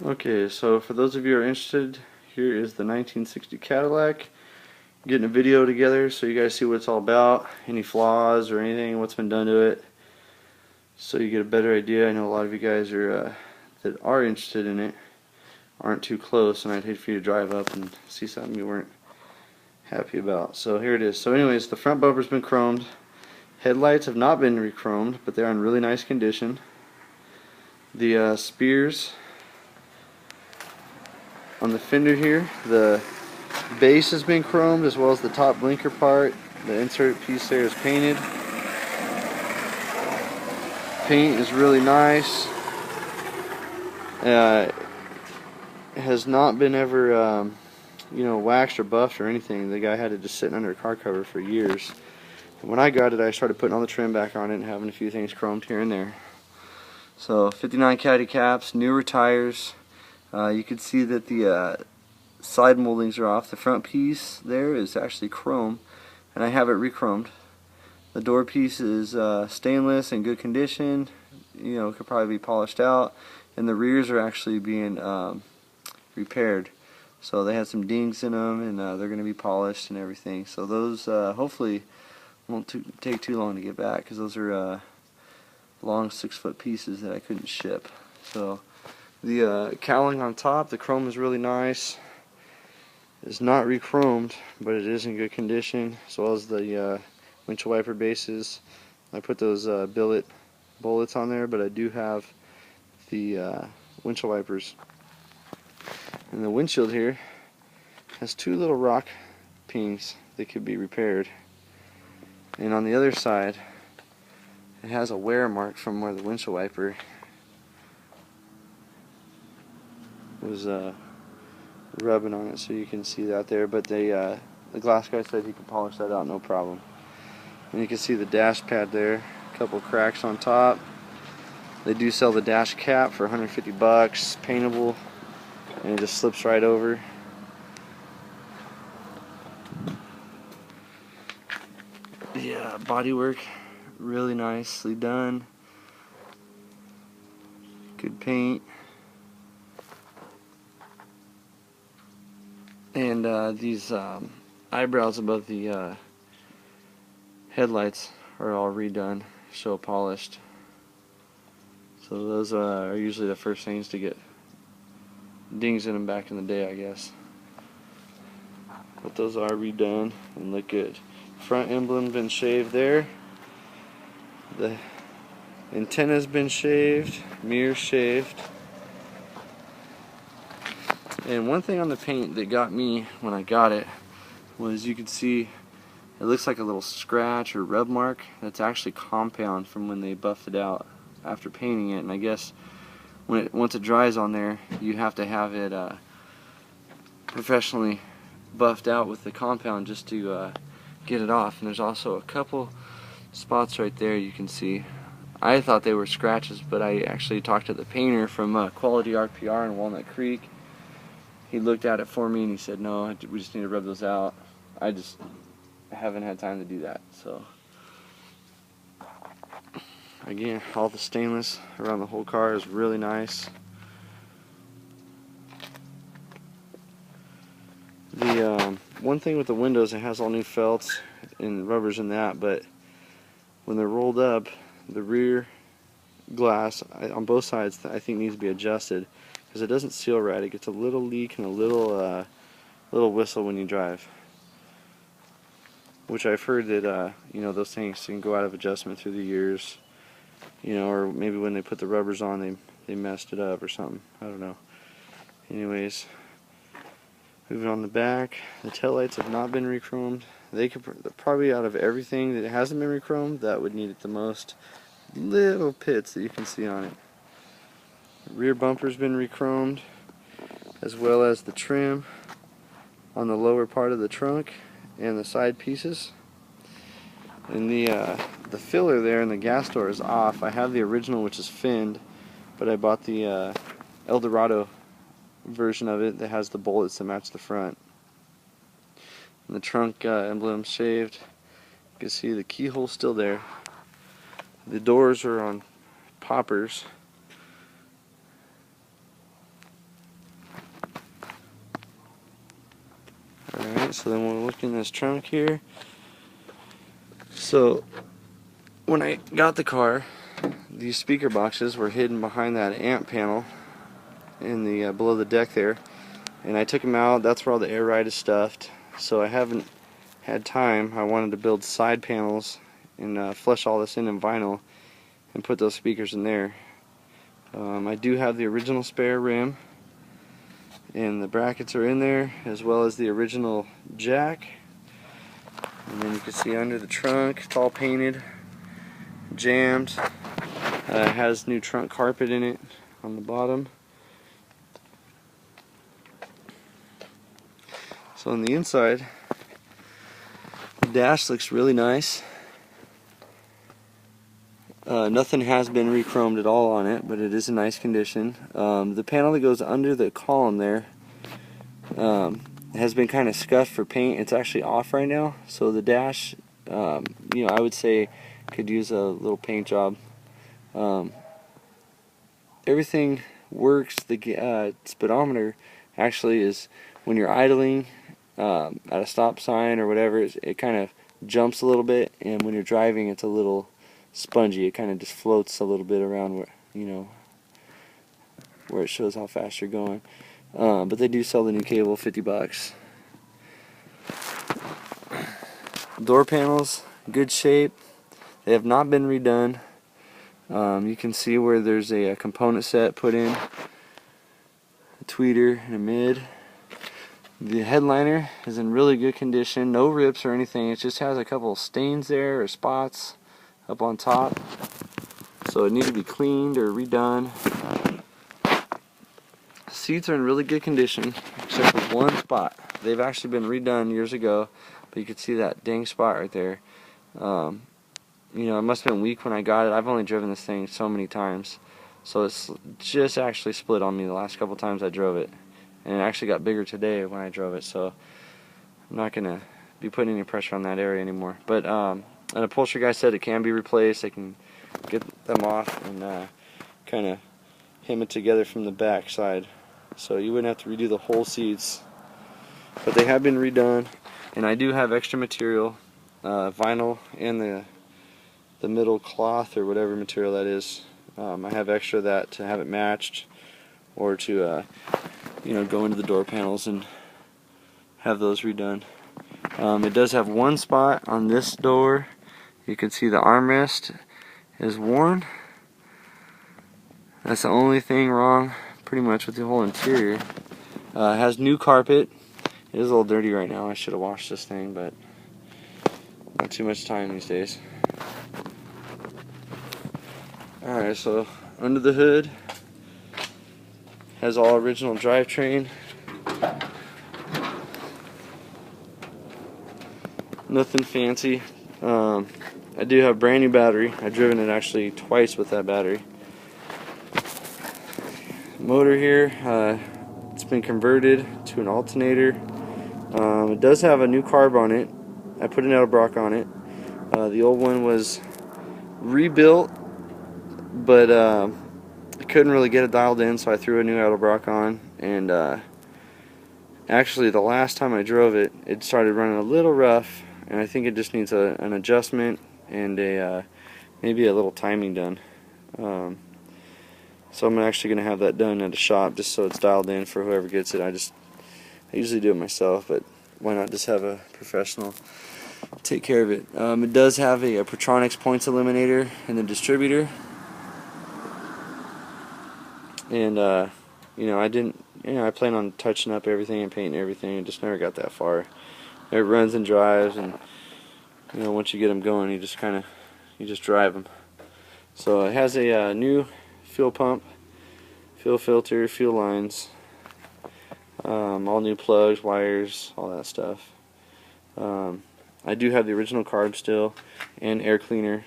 Okay, so for those of you who are interested, here is the 1960 Cadillac. Getting a video together so you guys see what it's all about, any flaws or anything, what's been done to it, so you get a better idea. I know a lot of you guys are that are interested in it aren't too close, and I'd hate for you to drive up and see something you weren't happy about. So here it is. So anyways, the front bumper's been chromed. Headlights have not been re-chromed, but they're in really nice condition. The spears on the fender here, the base has been chromed as well as the top blinker part. The insert piece there is painted. Paint is really nice. It has not been ever waxed or buffed or anything. The guy had it just sitting under a car cover for years. And when I got it, I started putting all the trim back on it and having a few things chromed here and there. So 59 caddy caps, newer tires. You can see that the side moldings are off. The front piece there is actually chrome, and I have it re-chromed. The door piece is stainless in good condition. Could probably be polished out, and the rears are actually being repaired. So they had some dings in them, and they're going to be polished and everything. So those hopefully won't take too long to get back, because those are long 6-foot pieces that I couldn't ship. So the cowling on top, the chrome is really nice. It's not re-chromed, but it is in good condition, as well as the windshield wiper bases. I put those billet bullets on there, but I do have the windshield wipers. And the windshield here has two little rock pings that could be repaired. And on the other side, it has a wear mark from where the windshield wiper was rubbing on it, so you can see that there. But the glass guy said he could polish that out no problem. And you can see the dash pad there, a couple cracks on top. They do sell the dash cap for $150, paintable, and it just slips right over. The bodywork, really nicely done. Good paint. And these eyebrows above the headlights are all redone, so polished. So those are usually the first things to get dings in them back in the day, I guess. But those are redone and look good. Front emblem been shaved there. The antenna's been shaved, mirror shaved. And one thing on the paint that got me when I got it was, you can see it looks like a little scratch or rub mark. That's actually compound from when they buffed it out after painting it. And I guess once it dries on there, you have to have it professionally buffed out with the compound just to get it off. And there's also a couple spots right there you can see. I thought they were scratches, but I actually talked to the painter from Quality RPR in Walnut Creek. He looked at it for me and he said, no, we just need to rub those out. I just haven't had time to do that. So again, all the stainless around the whole car is really nice. The one thing with the windows, it has all new felts and rubbers in that, but when they're rolled up, the rear glass on both sides I think needs to be adjusted, because it doesn't seal right. It gets a little leak and a little whistle when you drive, which I've heard that those things can go out of adjustment through the years, or maybe when they put the rubbers on they messed it up or something. I don't know. Anyways, moving on the back, the taillights have not been re-chromed. They could probably, out of everything that hasn't been re-chromed, that would need it the most. Little pits that you can see on it. Rear bumper's been re-chromed, as well as the trim on the lower part of the trunk and the side pieces. And the filler there in the gas door is off. I have the original, which is finned, but I bought the Eldorado version of it that has the bullets that match the front. And the trunk emblem shaved. You can see the keyhole still there. The doors are on poppers. Alright, so then we'll look in this trunk here. So when I got the car, these speaker boxes were hidden behind that amp panel in the below the deck there, and I took them out. That's where all the air ride is stuffed. So I haven't had time. I wanted to build side panels and flush all this in vinyl and put those speakers in there. I do have the original spare rim, and the brackets are in there, as well as the original jack. And then you can see under the trunk, it's all painted, jammed. It has new trunk carpet in it on the bottom. So on the inside, the dash looks really nice. Nothing has been re-chromed at all on it, but it is in nice condition. The panel that goes under the column there has been kind of scuffed for paint. It's actually off right now, so the dash, you know, I would say could use a little paint job. Everything works. The speedometer actually is, when you're idling at a stop sign or whatever, it kind of jumps a little bit, and when you're driving, it's a little spongy. It kind of just floats a little bit around where, you know, where it shows how fast you're going. But they do sell the new cable, $50. Door panels, good shape. They have not been redone. You can see where there's a component set put in, a tweeter and a mid. The headliner is in really good condition, no rips or anything. It just has a couple of stains there or spots up on top, so it needs to be cleaned or redone. Seats are in really good condition, except for one spot. They've actually been redone years ago, but you can see that dang spot right there. You know, it must have been weak when I got it. I've only driven this thing so many times, so it's just actually split on me the last couple times I drove it, and it actually got bigger today when I drove it. So I'm not gonna be putting any pressure on that area anymore. But an upholstery guy said it can be replaced. They can get them off and kind of hem it together from the back side, so you wouldn't have to redo the whole seats. But they have been redone, and I do have extra material, vinyl and the middle cloth or whatever material that is. I have extra of that to have it matched, or to you know, go into the door panels and have those redone. It does have one spot on this door. You can see the armrest is worn. That's the only thing wrong pretty much with the whole interior. It has new carpet. It is a little dirty right now. I should have washed this thing, but not too much time these days. Alright, so under the hood has all original drivetrain. Nothing fancy. I do have brand new battery. I've driven it actually twice with that battery. Motor here, it's been converted to an alternator. It does have a new carb on it. I put an Edelbrock on it. The old one was rebuilt, but I couldn't really get it dialed in, so I threw a new Edelbrock on. And actually, the last time I drove it, it started running a little rough, and I think it just needs an adjustment and maybe a little timing done. So I'm actually going to have that done at a shop, just so it's dialed in for whoever gets it. I usually do it myself, but why not just have a professional take care of it. It does have a Protronics points eliminator and a distributor. And you know, I plan on touching up everything and painting everything, and just never got that far. It runs and drives, and you know, once you get them going, you just drive them. So it has a new fuel pump, fuel filter, fuel lines, all new plugs, wires, all that stuff. I do have the original carb still, and air cleaner,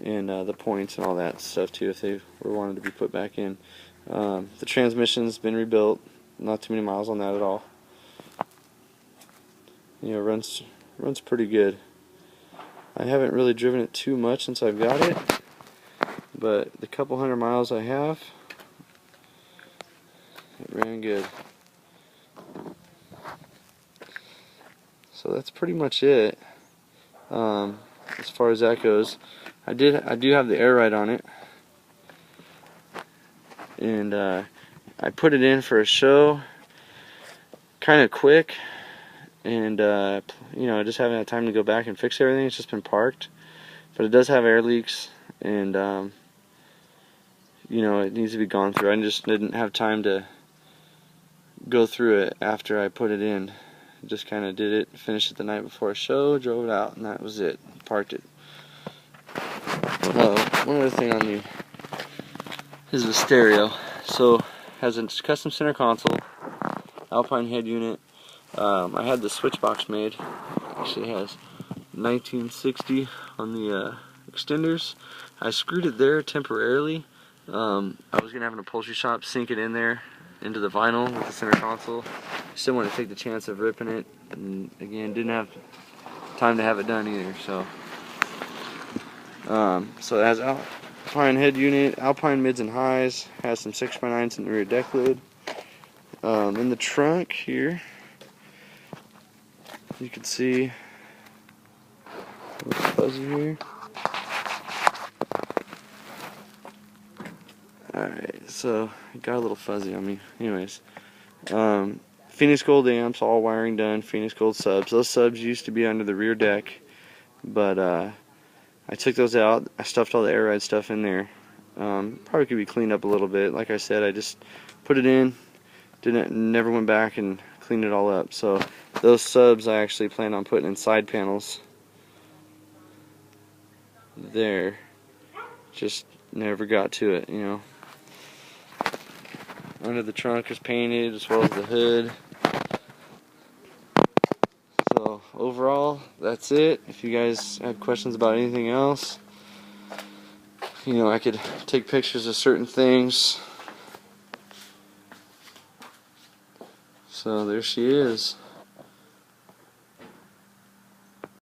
and the points and all that stuff too, if they were wanted to be put back in. The transmission's been rebuilt, not too many miles on that at all. You know, runs pretty good. I haven't really driven it too much since I've got it, but the couple hundred miles I have, it ran good. So that's pretty much it. As far as that goes, I do have the air ride on it, and I put it in for a show, kind of quick, and you know, I just haven't had time to go back and fix everything. It's just been parked, but it does have air leaks, and you know, it needs to be gone through. I just didn't have time to go through it after I put it in. Just kind of did it, finished it the night before a show, drove it out, and that was it. Parked it. One other thing on the stereo. So, has a custom center console, Alpine head unit. I had the switch box made. Actually, it has 1960 on the extenders. I screwed it there temporarily. I was gonna have an upholstery shop sink it in there into the vinyl with the center console. Still want to take the chance of ripping it, and again, didn't have time to have it done either. So it has Alpine head unit, Alpine mids and highs, has some 6x9s in the rear deck lid. In the trunk here, you can see what's fuzzy here. Alright, so it got a little fuzzy on me. Anyways, Phoenix Gold amps, all wiring done, Phoenix Gold subs. Those subs used to be under the rear deck, but I took those out. I stuffed all the air ride stuff in there. Probably could be cleaned up a little bit. Like I said, I just put it in, never went back and cleaned it all up. So those subs I actually planned on putting in side panels there. Just never got to it, you know. Under the trunk is painted, as well as the hood. So overall, that's it. If you guys had questions about anything else, you know, I could take pictures of certain things. So there she is.